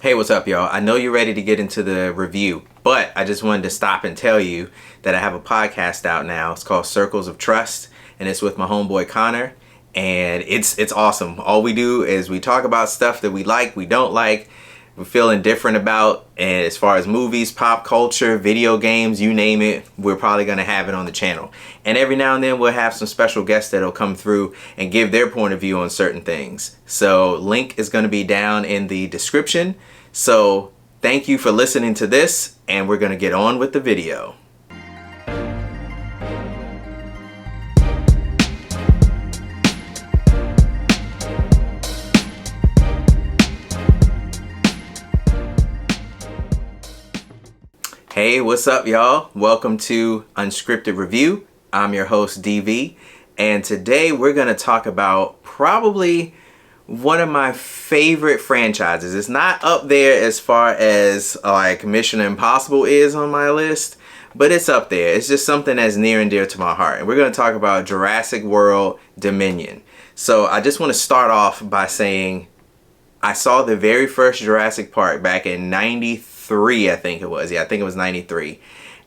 Hey, what's up, y'all? I know you're ready to get into the review, but I just wanted to stop and tell you that I have a podcast out now. It's called Circles of Trust, and it's with my homeboy Connor, and it's awesome. All we do is we talk about stuff that we like, we don't like, we're feeling different about, and as far as movies, pop culture, video games, you name it, we're probably going to have it on the channel. And every now and then we'll have some special guests that'll come through and give their point of view on certain things. So link is going to be down in the description. So thank you for listening to this, and we're going to get on with the video. Hey, what's up, y'all? Welcome to Unscripted Review. I'm your host, DV, and today we're going to talk about probably one of my favorite franchises. It's not up there as far as like Mission Impossible is on my list, but it's up there. It's just something that's near and dear to my heart. And we're going to talk about Jurassic World Dominion. So I just want to start off by saying I saw the very first Jurassic Park back in 93, I think it was. Yeah, I think it was 93.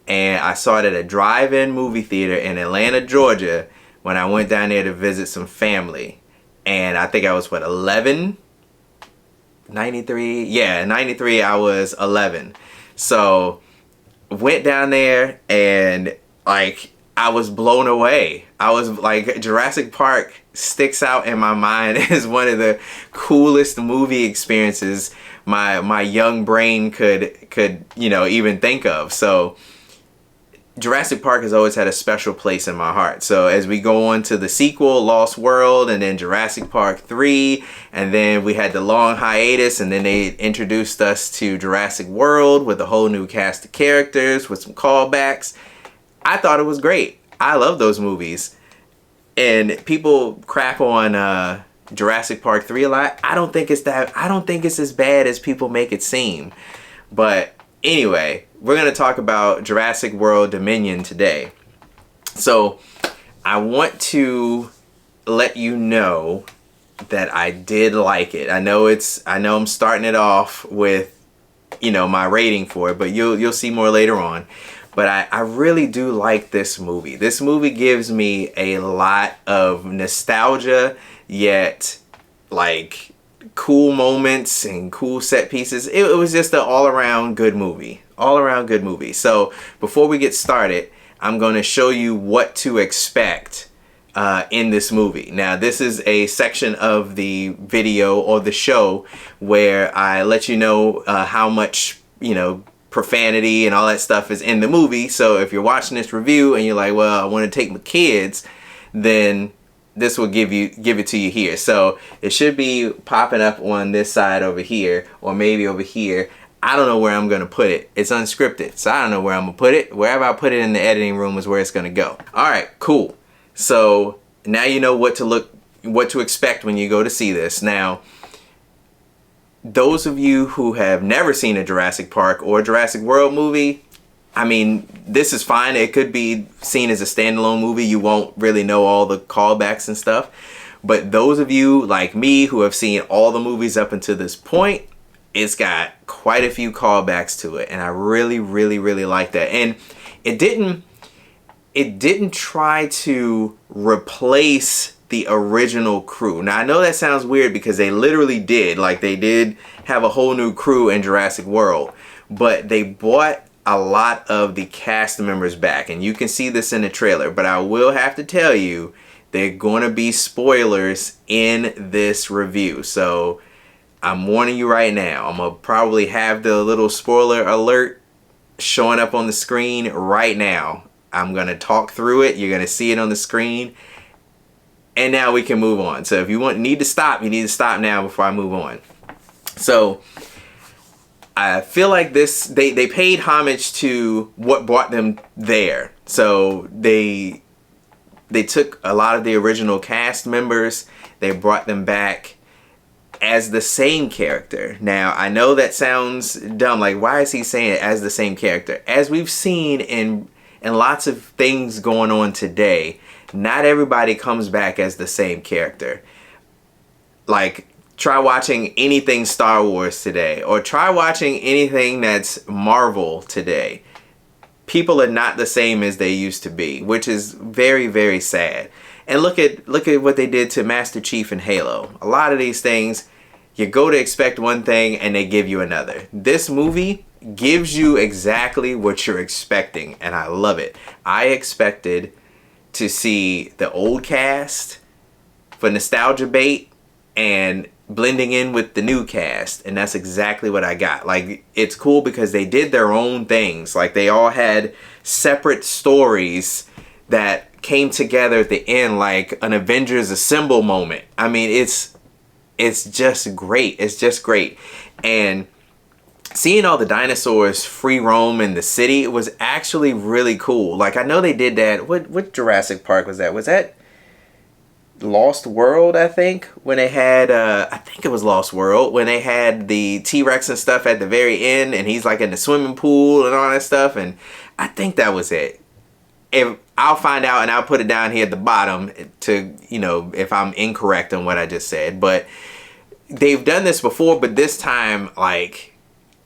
And I saw it at a drive-in movie theater in Atlanta, Georgia, when I went down there to visit some family. And I think I was, 11? 93? Yeah, 93 I was 11. So, went down there and, like, I was blown away. I was, like, Jurassic Park sticks out in my mind as one of the coolest movie experiences my young brain could even think of. So, Jurassic Park has always had a special place in my heart. So as we go on to the sequel, Lost World, and then Jurassic Park 3, and then we had the long hiatus, and then they introduced us to Jurassic World with a whole new cast of characters with some callbacks. I thought it was great. I love those movies. And people crap on Jurassic Park 3 a lot. I don't think it's as bad as people make it seem. But anyway, we're going to talk about Jurassic World Dominion today. So, I want to let you know that I did like it. I know I'm starting it off with, my rating for it, but you'll see more later on. But I really do like this movie. This movie gives me a lot of nostalgia, yet, like, cool moments and cool set pieces. It was just an all-around good movie. All-around good movie. So before we get started, I'm going to show you what to expect in this movie. Now, this is a section of the video or the show where I let you know how much, profanity and all that stuff is in the movie. So if you're watching this review and you're like, well, I want to take my kids, then this will give it to you here. So it should be popping up on this side over here, or maybe over here. I don't know where I'm going to put it. It's unscripted, so I don't know where I'm going to put it. Wherever I put it in the editing room is where it's going to go. All right, cool. So now you know what to expect when you go to see this. Now, those of you who have never seen a Jurassic Park or Jurassic World movie, I mean, this is fine. It could be seen as a standalone movie. You won't really know all the callbacks and stuff. But those of you like me who have seen all the movies up until this point, it's got quite a few callbacks to it. And I really, really, really like that. And it didn't try to replace the original crew. Now, I know that sounds weird because they literally did. Like, they did have a whole new crew in Jurassic World. But they brought a lot of the cast members back, and you can see this in the trailer, but I will have to tell you there are going to be spoilers in this review. So I'm warning you right now. I'm going to probably have the little spoiler alert showing up on the screen right now. I'm going to talk through it. You're going to see it on the screen. And now we can move on. So if you need to stop, you need to stop now before I move on. So I feel like they paid homage to what brought them there. So they took a lot of the original cast members, they brought them back as the same character. Now, I know that sounds dumb, like why is he saying it as the same character? As we've seen in lots of things going on today, not everybody comes back as the same character. Like, try watching anything Star Wars today, or try watching anything that's Marvel today. People are not the same as they used to be, which is very, very sad. And look at what they did to Master Chief and Halo. A lot of these things, you go to expect one thing and they give you another. This movie gives you exactly what you're expecting, and I love it. I expected to see the old cast for nostalgia bait and blending in with the new cast, and that's exactly what I got. Like, it's cool because they did their own things. Like, they all had separate stories that came together at the end, like an Avengers Assemble moment. I mean, it's just great. It's just great. And seeing all the dinosaurs free roam in the city was actually really cool. Like, I know they did that. What Jurassic Park was that? Was that Lost World, I think? When they had, I think it was Lost World, when they had the T-Rex and stuff at the very end, and he's like in the swimming pool and all that stuff, and I think that was it. If I'll find out and I'll put it down here at the bottom to, you know, if I'm incorrect on what I just said. But they've done this before, but this time, like,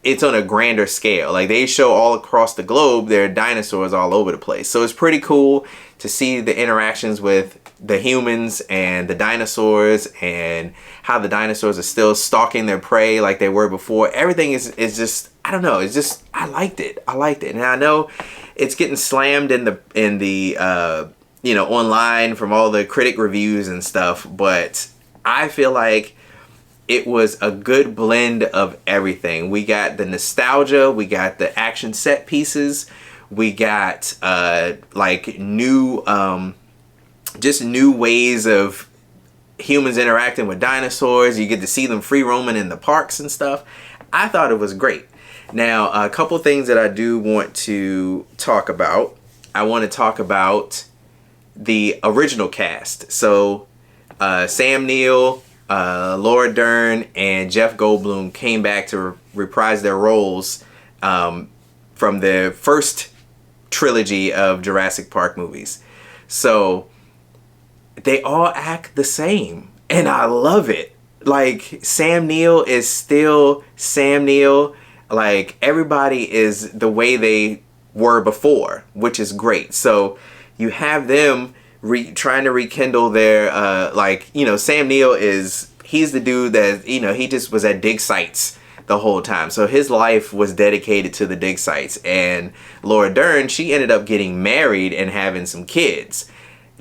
it's on a grander scale. Like, they show all across the globe, there are dinosaurs all over the place. So it's pretty cool to see the interactions with the humans and the dinosaurs, and how the dinosaurs are still stalking their prey like they were before. Everything is just, I don't know, it's just, I liked it. And I know it's getting slammed in the you know, online from all the critic reviews and stuff, but I feel like it was a good blend of everything. We got the nostalgia, we got the action set pieces, we got like new just new ways of humans interacting with dinosaurs. You get to see them free roaming in the parks and stuff. I thought it was great. Now, a couple things that I do want to talk about. I want to talk about the original cast. So Sam Neill, Laura Dern, and Jeff Goldblum came back to reprise their roles from the first trilogy of Jurassic Park movies. So they all act the same, and I love it. Like, Sam Neill is still Sam Neill. Like, everybody is the way they were before, which is great. So you have them trying to rekindle their like, you know, Sam Neill he's the dude that, you know, he just was at dig sites the whole time. So his life was dedicated to the dig sites. And Laura Dern, she ended up getting married and having some kids.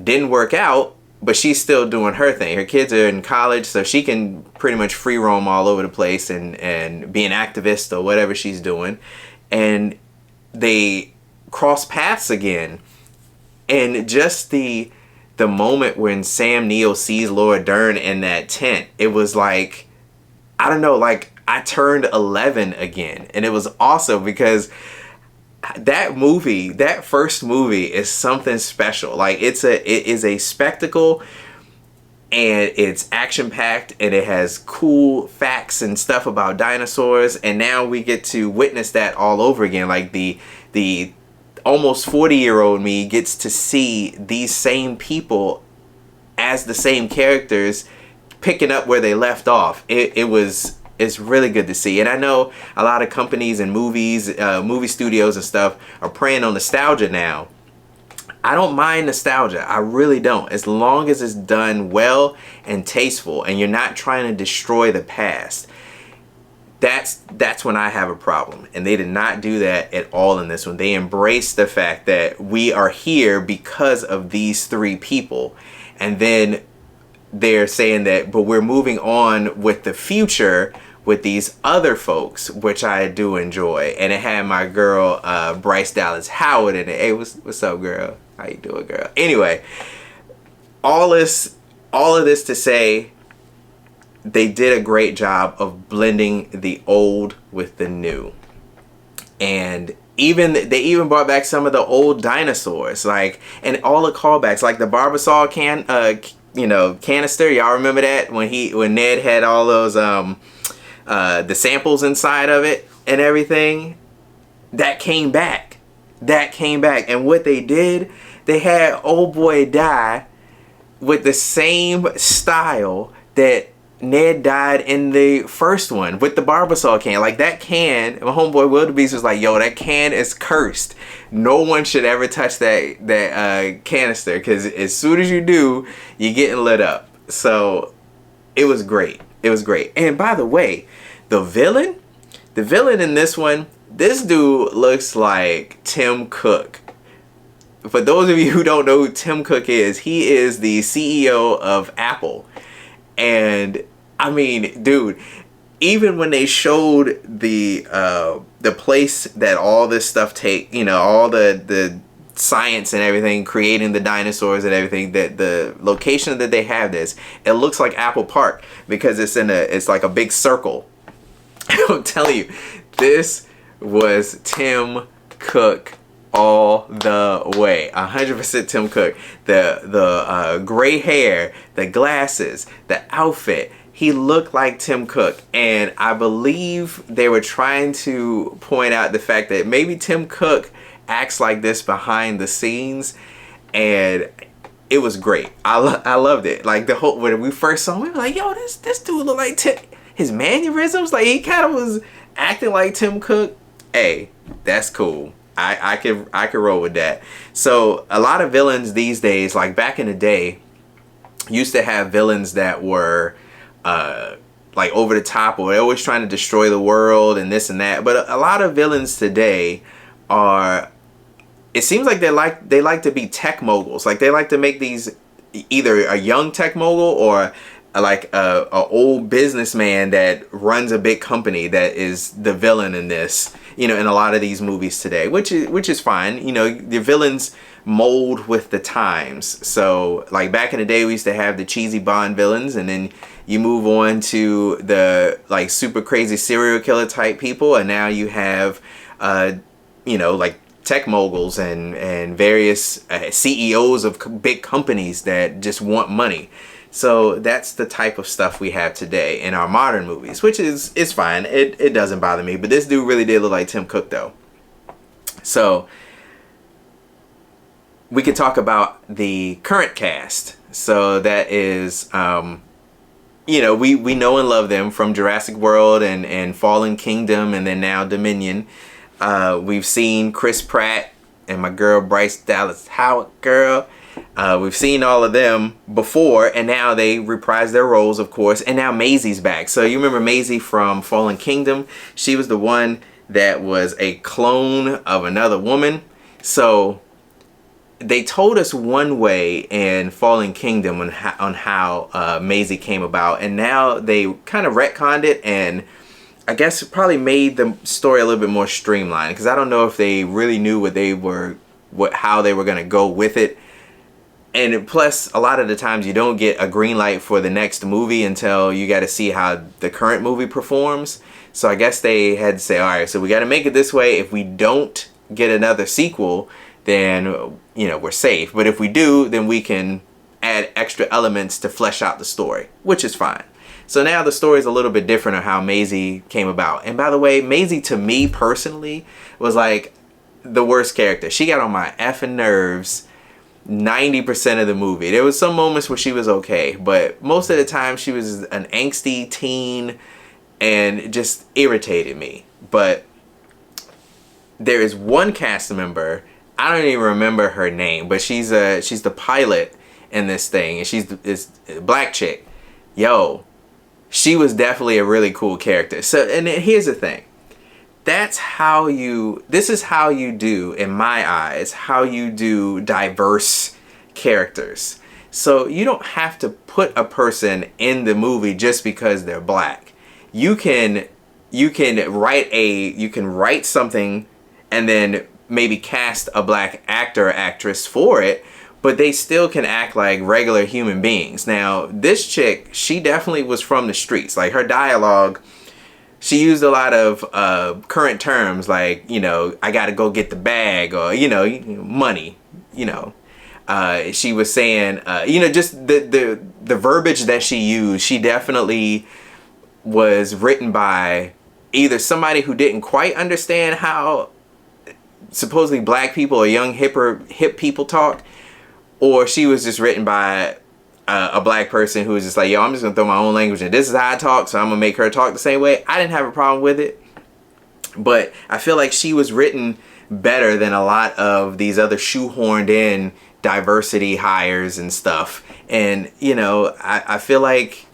Didn't work out, but she's still doing her thing. Her kids are in college, so she can pretty much free roam all over the place and be an activist or whatever she's doing. And they cross paths again. And just the moment when Sam Neill sees Laura Dern in that tent, it was like, I don't know, like I turned 11 again. And it was awesome because that movie, that first movie, is something special. Like, it is a spectacle, and it's action packed, and it has cool facts and stuff about dinosaurs. And now we get to witness that all over again. Like, the almost 40-year-old me gets to see these same people as the same characters picking up where they left off. It's really good to see. And I know a lot of companies and movies, movie studios and stuff are preying on nostalgia now. I don't mind nostalgia. I really don't. As long as it's done well and tasteful and you're not trying to destroy the past. That's when I have a problem. And they did not do that at all in this one. They embraced the fact that we are here because of these three people. And then they're saying that, but we're moving on with the future with these other folks, which I do enjoy. And it had my girl Bryce Dallas Howard in it. Hey, what's up, girl? How you doing, girl? Anyway, all of this to say, they did a great job of blending the old with the new. And they even brought back some of the old dinosaurs, like, and all the callbacks, like the Barbasol canister. Y'all remember that when Ned had all those the samples inside of it and everything? That came back. And what they did, they had old boy die with the same style that Ned died in the first one with the Barbasol can. Like, that can, my homeboy Wildebeest was like, yo, that can is cursed. No one should ever touch that canister, because as soon as you do, you're getting lit up. So it was great. It was great. And by the way, the villain in this one, this dude looks like Tim Cook. For those of you who don't know who Tim Cook is, he is the CEO of Apple. And I mean, dude, even when they showed the place that all this stuff all the science and everything, creating the dinosaurs and everything, that the location that they have this, it looks like Apple Park, because it's like a big circle. I'm telling you, this was Tim Cook all the way. 100% Tim Cook. The gray hair, the glasses, the outfit. He looked like Tim Cook. And I believe they were trying to point out the fact that maybe Tim Cook acts like this behind the scenes. And it was great. I loved it. Like, the whole, when we first saw him, we were like, yo, this dude look like Tim. His mannerisms, like, he kind of was acting like Tim Cook. Hey, that's cool. I could roll with that. So a lot of villains these days, like back in the day, used to have villains that were like over the top, or they're always trying to destroy the world and this and that. But a lot of villains today are, it seems like they like to be tech moguls. Like, they like to make these, either a young tech mogul or like a old businessman that runs a big company that is the villain in this, in a lot of these movies today, which is fine. The villains mold with the times. So, like, back in the day, we used to have the cheesy Bond villains, and then you move on to the, like, super crazy serial killer type people, and now you have like tech moguls and various CEOs of big companies that just want money. So that's the type of stuff we have today in our modern movies, which is fine. It doesn't bother me. But this dude really did look like Tim Cook, though. So we could talk about the current cast. So that is, we know and love them from Jurassic World and Fallen Kingdom, and then now Dominion. We've seen Chris Pratt and my girl Bryce Dallas Howard, girl. We've seen all of them before, and now they reprise their roles, of course, and now Maisie back. So you remember Maisie from Fallen Kingdom? She was the one that was a clone of another woman. So they told us one way in Fallen Kingdom on how Maisie came about, and now they kind of retconned it, and I guess it probably made the story a little bit more streamlined, because I don't know if they really knew how they were going to go with it. And plus, a lot of the times you don't get a green light for the next movie until you got to see how the current movie performs. So I guess they had to say, all right, so we got to make it this way. If we don't get another sequel, then, we're safe. But if we do, then we can add extra elements to flesh out the story, which is fine. So now the story is a little bit different of how Maisie came about. And by the way, Maisie, to me personally, was like the worst character. She got on my effing nerves 90% of the movie. There was some moments where she was okay, but most of the time she was an angsty teen and just irritated me. But there is one cast member, I don't even remember her name, but she's the pilot in this thing, and she's this black chick. Yo, she was definitely a really cool character. So, and here's the thing. This is how you do, in my eyes, how you do diverse characters. So you don't have to put a person in the movie just because they're black. You can write something and then maybe cast a black actor or actress for it, but they still can act like regular human beings. Now, this chick, she definitely was from the streets. Like, her dialogue, she used a lot of current terms like, I got to go get the bag, or, money, She was saying, just the verbiage that she used, she definitely was written by either somebody who didn't quite understand how supposedly black people or young hip people talk, or she was just written by a black person who was just like, yo, I'm just gonna throw my own language and this is how I talk, so I'm gonna make her talk the same way. I didn't have a problem with it, but I feel like she was written better than a lot of these other shoehorned in diversity hires and stuff. And you know, I feel like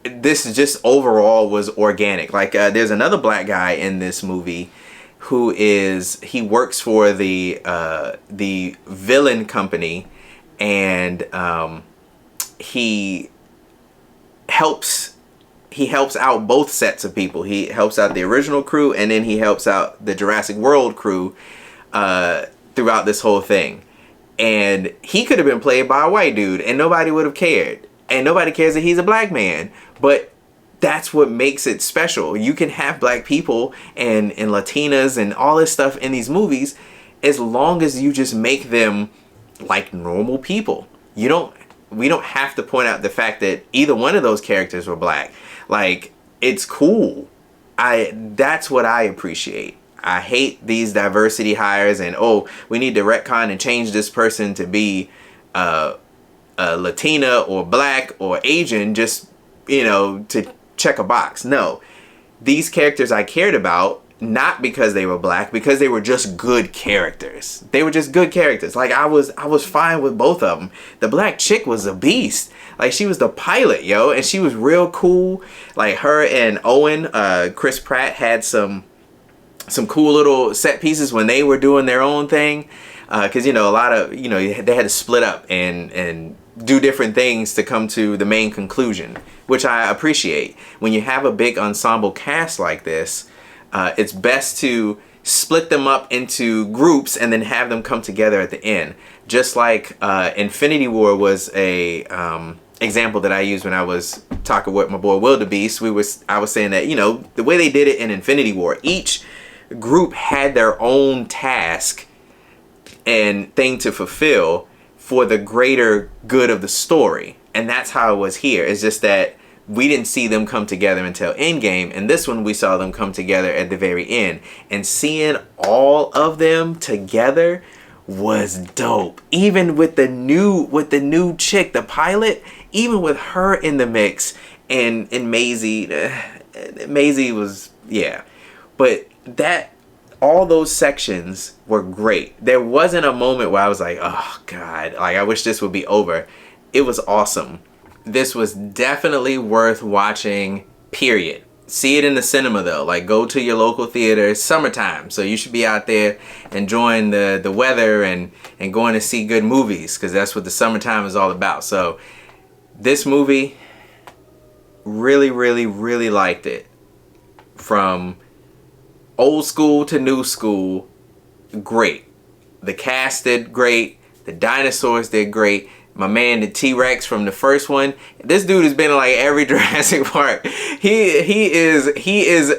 this just overall was organic. Like there's another black guy in this movie who he works for the villain company, and he helps out both sets of people. He helps out the original crew, and then he helps out the Jurassic World crew throughout this whole thing. And he could have been played by a white dude and nobody would have cared. And nobody cares that he's a black man. But that's what makes it special. You can have black people and Latinas and all this stuff in these movies as long as you just make them like normal people. We don't have to point out the fact that either one of those characters were black. Like, it's cool. That's what I appreciate. I hate these diversity hires and, oh, we need to retcon and change this person to be Latina or black or Asian just, you know, to check a box. No, these characters I cared about, not because they were black, because they were just good characters. They were just good characters. Like I was fine with both of them. The black chick was a beast. Like she was the pilot, yo, and she was real cool. Like her and Owen, Chris Pratt had some cool little set pieces when they were doing their own thing. Because, you know, a lot of, you know, they had to split up and do different things to come to the main conclusion, which I appreciate. When you have a big ensemble cast like this, it's best to split them up into groups and then have them come together at the end. Just like Infinity War was a example that I used when I was talking with my boy Wildebeest. I was saying that, you know, the way they did it in Infinity War, each group had their own task and thing to fulfill for the greater good of the story. And that's how it was here. It's just that we didn't see them come together until Endgame, and this one we saw them come together at the very end. And seeing all of them together was dope. Even with the new chick, the pilot, even with her in the mix, and Maisie was, yeah. But all those sections were great. There wasn't a moment where I was like, oh God, like I wish this would be over. It was awesome. This was definitely worth watching, period. See it in the cinema though. Like go to your local theater. It's summertime, so you should be out there enjoying the weather and going to see good movies, because that's what the summertime is all about. So this movie, really, really, really liked it. From old school to new school, great. The cast did great. The dinosaurs did great. My man, the T-Rex from the first one. This dude has been in like every Jurassic Park. He is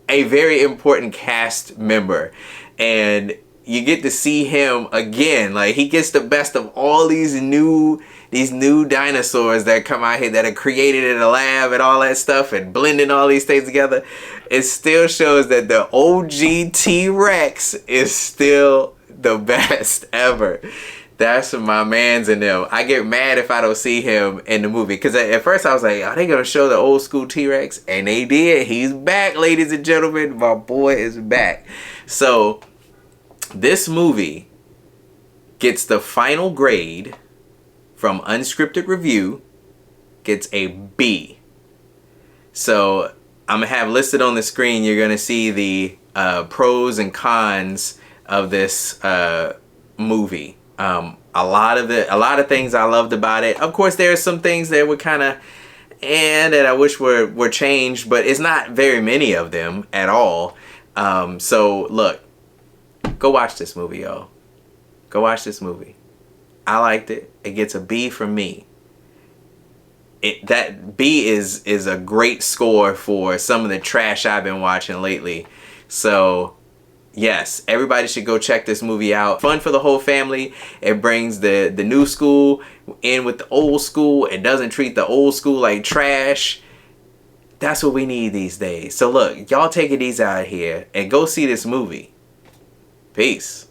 a very important cast member, and you get to see him again. Like he gets the best of all these new dinosaurs that come out here that are created in a lab and all that stuff, and blending all these things together. It still shows that the OG T-Rex is still the best ever. That's my mans in them. I get mad if I don't see him in the movie, because at first I was like, are they gonna show the old school T-Rex? And they did. He's back, ladies and gentlemen. My boy is back. So this movie gets the final grade from Unscripted Review, gets a B. So I'm gonna have listed on the screen, you're gonna see the pros and cons of this movie. A lot of things I loved about it. Of course, there are some things that were kind of that I wish were changed, but it's not very many of them at all. So look, go watch this movie, y'all. Go watch this movie. I liked it. It gets a B from me. That B is a great score for some of the trash I've been watching lately. So yes, everybody should go check this movie out. Fun for the whole family. It brings the new school in with the old school. It doesn't treat the old school like trash. That's what we need these days. So look, y'all take it easy out here and go see this movie. Peace.